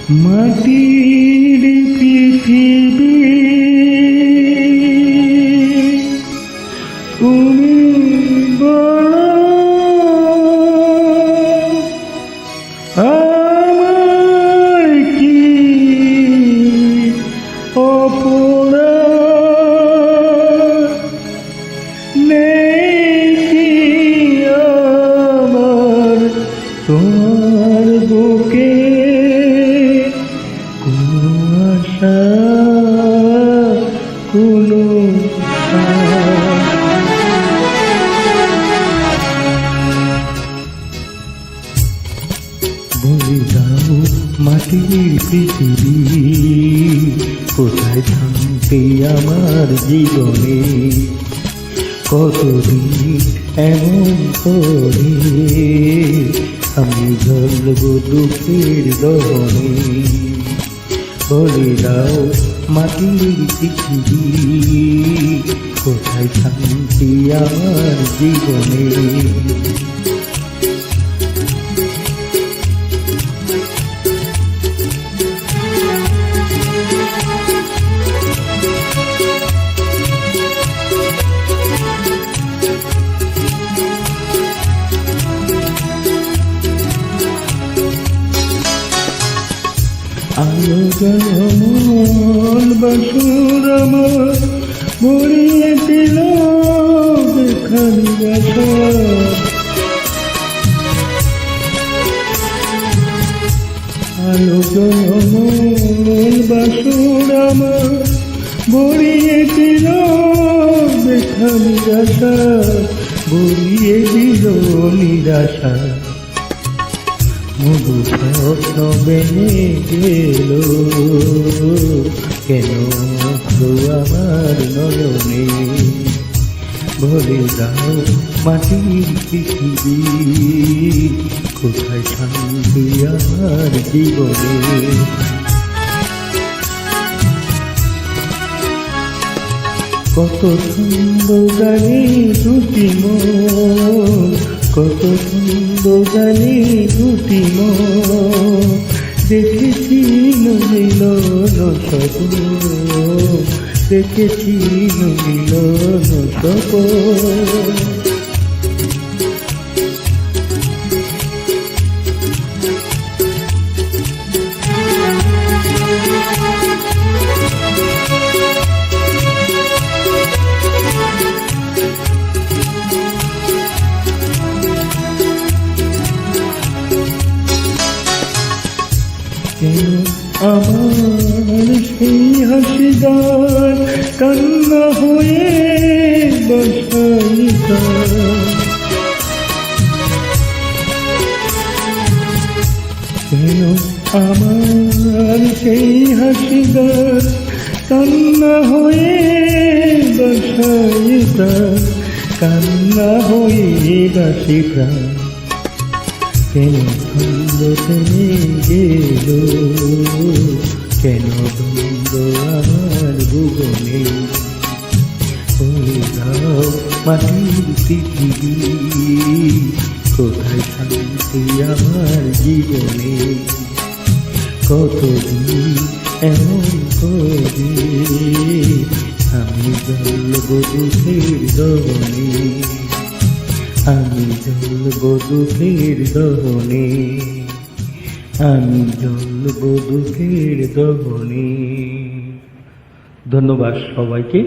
মাটির পৃথিবী তুমি বড়, আমার কি অপরাধ, নেই কি আমার তোমার বুকে কোনো আশা, কোনো বলে দাও মাটির পৃথিবী কোথায় থামতে আমার জীবনে, কতদিন এমন করে আমি জ্বলব দুঃখের দহনে। বলে দাও মাটির পৃথিবী কোথায় থামতে আমার জীবনে, আলো জলমল বাসুর আমার ভরিয়ে দিল বেখানি বাসা, আলো জলমল বাসুর আমার ভরিয়ে দিল বেখানি বাসা, ভরিয়ে দিল নিরাশা। মধু স্বপ্ন বেনে গেল কেন আমার নয়নে, বলে দাও মাটির পৃথিবী কোথায় শান্তি আমার জীবনে। কত সুন্দর গানে দুটি মন, কত সুন্দর গানে দুটি মন, দেখেছি মিলন স্বপ্ন, দেখেছি মিলন স্বপ্ন। আমার সেই হাসিদার কান্না হয়ে বসাইতা, কেন আমার সেই হাসিদার কান্না হয়ে বসাইতা, কান্না হয়ে বাসি প্রাণ, কেন দ্বন্দ্ব থেমে গেল, কেন দ্বন্দ্ব আমার ভুবনে। বলে দাও মাটির পৃথিবী কোথায় শান্তি আমার জীবনে, কতদিন এমন করে আমি জ্বলব দুঃখের দহনে, আমি জ্বলব দুঃখের দহনে, আমি জ্বলব দুঃখের দহনে। ধন্যবাদ সবাইকে।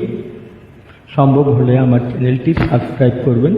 সম্ভব হলে আমার চ্যানেলটি সাবস্ক্রাইব করবেন।